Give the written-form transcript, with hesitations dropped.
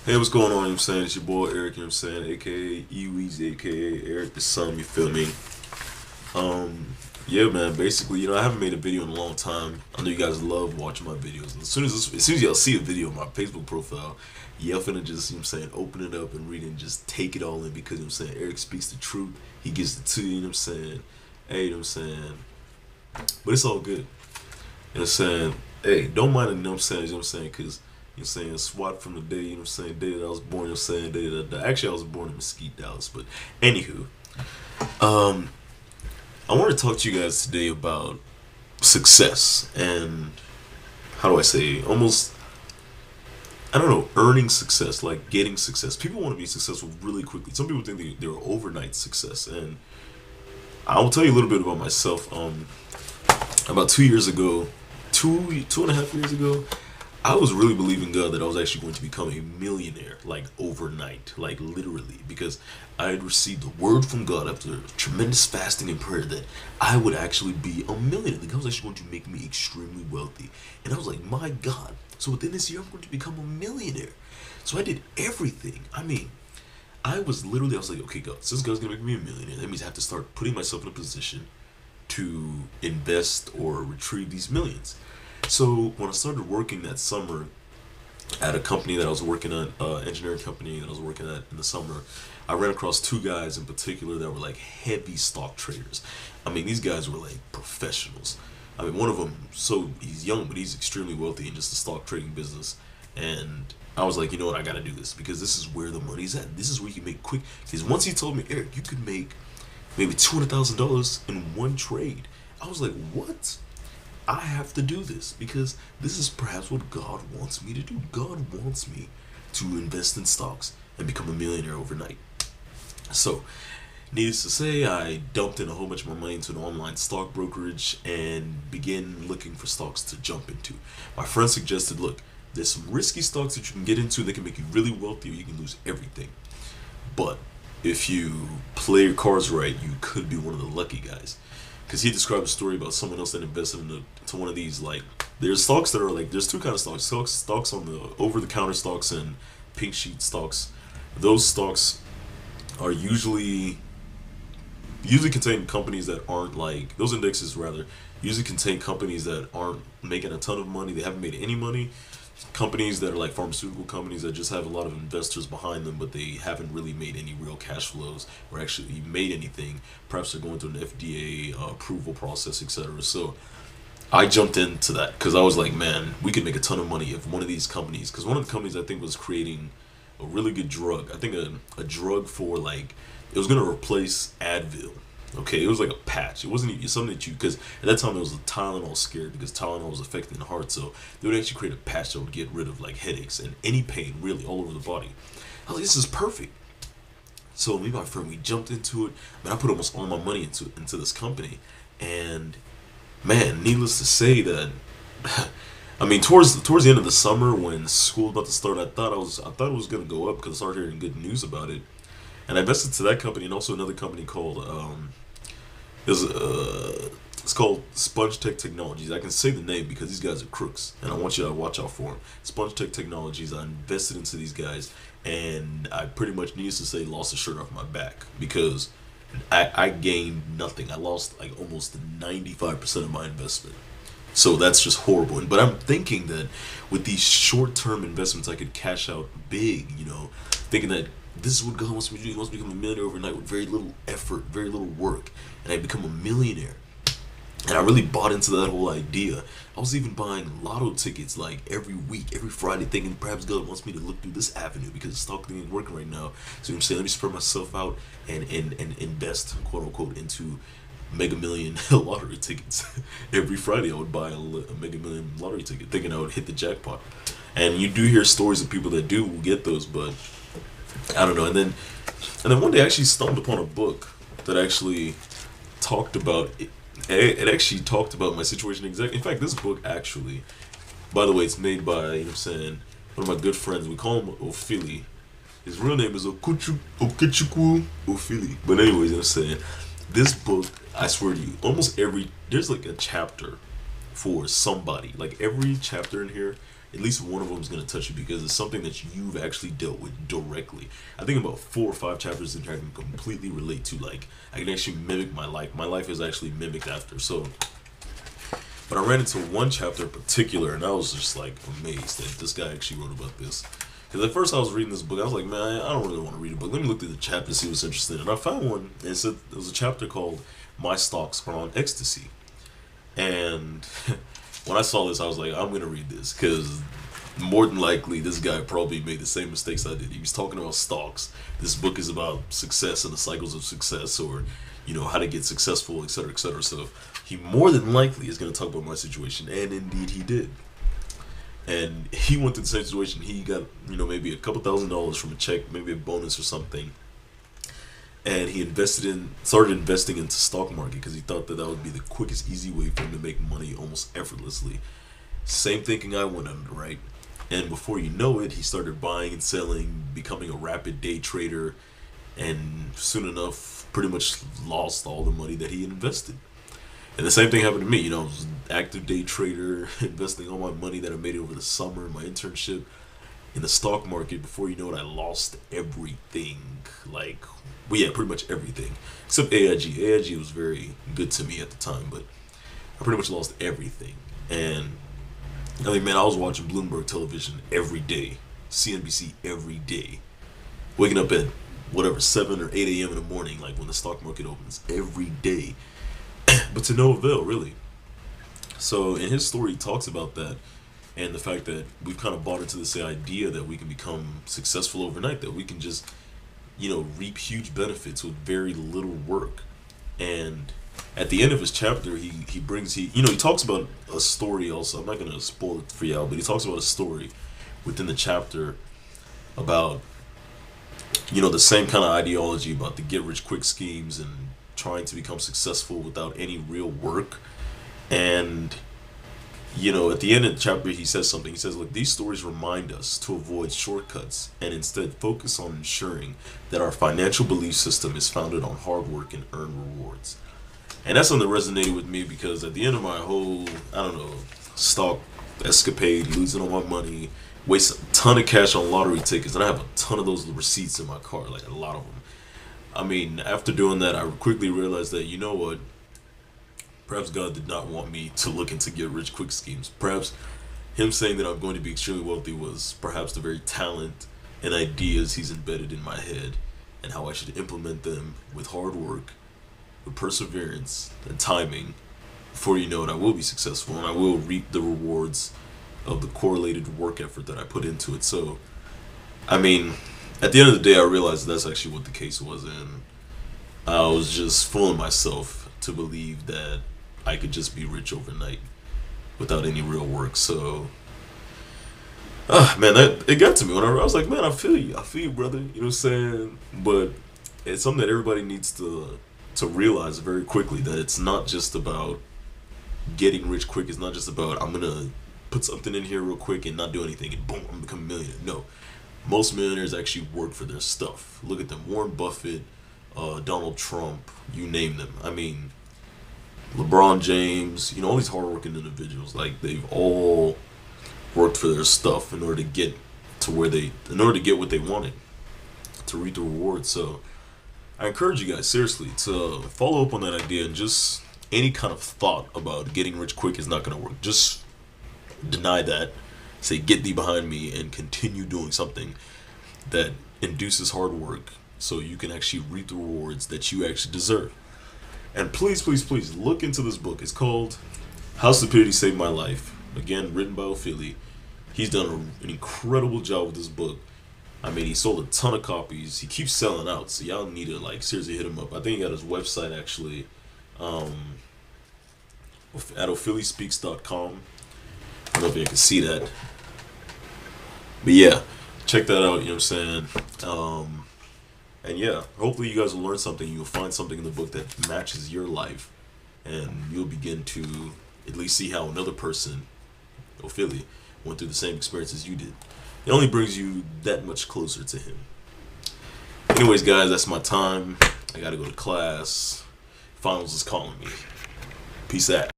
Hey, what's going on? You know what I'm saying? It's your boy Eric, you know what I'm saying? AKA Eweezy, AKA Eric the Sun, you feel me? Yeah, man, basically, I haven't made a video in a long time. I know you guys love watching my videos. As soon as y'all see a video on my Facebook profile, y'all finna just, open it up and read it and just take it all in because, Eric speaks the truth. He gives it to you, you know what I'm saying? Hey, you know what I'm saying? But it's all good. You know what I'm saying? Hey, don't mind it, you know what I'm saying? You know what I'm saying? Because, SWAT from the day, you know what I'm saying? Day that I was born, you know what I'm saying? Day that, actually, I was born in Mesquite, Dallas. But, anywho, um, I want to talk to you guys today about success and, how do I say, almost, I don't know, earning success, like getting success. People want to be successful really quickly. Some people think they're overnight success. And I will tell you a little bit about myself. About 2 years ago, two and a half years ago, I was really believing God that I was actually going to become a millionaire, like overnight, like literally, because I had received a word from God after tremendous fasting and prayer that I would actually be a millionaire. Like, God was actually going to make me extremely wealthy. And I was like, my God, so within this year, I'm going to become a millionaire. So I did everything. I was like, okay, God, since God's going to make me a millionaire, that means I have to start putting myself in a position to invest or retrieve these millions. So when I started working that summer at a company that I was working at, engineering company that I was working at in the summer, I ran across two guys in particular that were like heavy stock traders. I mean, these guys were like professionals. I mean, one of them, so he's young, but he's extremely wealthy in just the stock trading business. And I was like, you know what, I gotta do this because this is where the money's at. This is where you can make quick. Because once he told me, Eric, you could make maybe $200,000 in one trade. I was like, what? I have to do this because this is perhaps what God wants me to do. God wants me to invest in stocks and become a millionaire overnight. So, needless to say, I dumped in a whole bunch of my money into an online stock brokerage and began looking for stocks to jump into. My friend suggested, look, there's some risky stocks that you can get into that can make you really wealthy or you can lose everything. But if you play your cards right, you could be one of the lucky guys. Because he described a story about someone else that invested into one of these, like, there's stocks that are like, there's two kinds of stocks on the over-the-counter stocks and pink sheet stocks. Those stocks are usually contain companies that aren't like, those indexes rather, usually contain companies that aren't making a ton of money, they haven't made any money. Companies that are like pharmaceutical companies that just have a lot of investors behind them, but they haven't really made any real cash flows or actually made anything. Perhaps they're going through an FDA approval process, etc. So I jumped into that because I was like, man, we could make a ton of money if one of these companies, because one of the companies I think was creating a really good drug. I think a drug for like, it was going to replace Advil. Okay, it was like a patch. It wasn't even something that you, because at that time it was a Tylenol scare because Tylenol was affecting the heart. So they would actually create a patch that would get rid of like headaches and any pain really all over the body. I was like, this is perfect. So me and my friend, we jumped into it. Man, I put almost all my money into this company, and man, needless to say that, I mean, towards the end of the summer when school was about to start, I thought it was gonna go up because I started hearing good news about it, and I invested to that company and also another company called is it's called Sponge Tech Technologies. I can say the name because these guys are crooks, and I want you to watch out for them. Sponge Tech Technologies. I invested into these guys, and I pretty much, needless to say, lost the shirt off my back because I gained nothing. I lost like almost 95% of my investment. So that's just horrible. But I'm thinking that with these short-term investments, I could cash out big. Thinking that this is what God wants me to do. He wants me to become a millionaire overnight with very little effort, very little work, and I become a millionaire. And I really bought into that whole idea. I was even buying lotto tickets like every week, every Friday, thinking perhaps God wants me to look through this avenue because the stock thing ain't working right now. So I'm saying, let me spread myself out and invest, quote unquote, into Mega Million lottery tickets. Every Friday, I would buy a Mega Million lottery ticket, thinking I would hit the jackpot. And you do hear stories of people that do get those, but I don't know. And then one day I actually stumbled upon a book that actually talked about it. It actually talked about my situation exactly. In fact, this book actually, by the way, it's made by, one of my good friends. We call him Ophili. His real name is Okechukwu Ophili. But anyways, this book, I swear to you, there's like a chapter for somebody. Like every chapter in here, at least one of them is going to touch you because it's something that you've actually dealt with directly. I think about 4 or 5 chapters in here I can completely relate to. Like, I can actually mimic my life. My life is actually mimicked after. So, but I ran into one chapter in particular, and I was just like amazed that this guy actually wrote about this. Because at first I was reading this book, I was like, man, I don't really want to read a book. Let me look through the chapter and see what's interesting. And I found one, and it said it was a chapter called "My Stocks Are on Ecstasy." And when I saw this, I was like, I'm gonna read this because more than likely this guy probably made the same mistakes I did. He was talking about stocks. This book is about success and the cycles of success, or how to get successful, etc., etc. So he more than likely is gonna talk about my situation, and indeed he did. And he went through the same situation. He got maybe a couple $1,000s from a check, maybe a bonus or something. And he started investing into stock market because he thought that would be the quickest, easy way for him to make money almost effortlessly. Same thinking I went under, right? And before you know it, he started buying and selling, becoming a rapid day trader, and soon enough, pretty much lost all the money that he invested. And the same thing happened to me. I was an active day trader, investing all my money that I made over the summer, my internship, in the stock market. Before you know it, I lost everything. Pretty much everything. Except AIG. AIG was very good to me at the time, but I pretty much lost everything. And I mean, man, I was watching Bloomberg television every day, CNBC every day, waking up at whatever 7 or 8 a.m. in the morning, like when the stock market opens, every day. But to no avail, really. So in his story, he talks about that and the fact that we've kind of bought into this idea that we can become successful overnight, that we can just, reap huge benefits with very little work. And at the end of his chapter, he talks about a story also. I'm not going to spoil it for y'all, but he talks about a story within the chapter about, the same kind of ideology about the get-rich-quick schemes and trying to become successful without any real work. And at the end of the chapter he says something. He says, look, these stories remind us to avoid shortcuts and instead focus on ensuring that our financial belief system is founded on hard work and earned rewards. And that's something that resonated with me because at the end of my whole stock escapade, losing all my money, waste a ton of cash on lottery tickets, and I have a ton of those receipts in my car, like a lot of them. I mean, after doing that, I quickly realized that, what? Perhaps God did not want me to look into get-rich-quick schemes. Perhaps him saying that I'm going to be extremely wealthy was perhaps the very talent and ideas he's embedded in my head and how I should implement them with hard work, with perseverance, and timing. Before you know it, I will be successful and I will reap the rewards of the correlated work effort that I put into it. So, I mean, at the end of the day, I realized that's actually what the case was, and I was just fooling myself to believe that I could just be rich overnight without any real work. So, man, it got to me when I was like, man, I feel you, brother. You know what I'm saying? But it's something that everybody needs to realize very quickly, that it's not just about getting rich quick. It's not just about I'm gonna put something in here real quick and not do anything and boom, I'm gonna become a millionaire. No. Most millionaires actually work for their stuff. Look at them. Warren Buffett, Donald Trump, you name them. I mean, LeBron James, all these hardworking individuals, like, they've all worked for their stuff in order to get what they wanted, to reap the rewards. So I encourage you guys, seriously, to follow up on that idea, and just any kind of thought about getting rich quick is not going to work. Just deny that. Say, get thee behind me, and continue doing something that induces hard work so you can actually reap the rewards that you actually deserve. And please, please, please look into this book. It's called How Stupidity Saved My Life. Again, written by Ophilie. He's done an incredible job with this book. I mean, he sold a ton of copies. He keeps selling out, so y'all need to seriously hit him up. I think he got his website actually at ophiliespeaks.com. I don't know if you can see that. But yeah, check that out, you know what I'm saying? And yeah, hopefully you guys will learn something. You'll find something in the book that matches your life, and you'll begin to at least see how another person, Ophilie, went through the same experiences you did. It only brings you that much closer to him. Anyways, guys, that's my time. I gotta go to class. Finals is calling me. Peace out.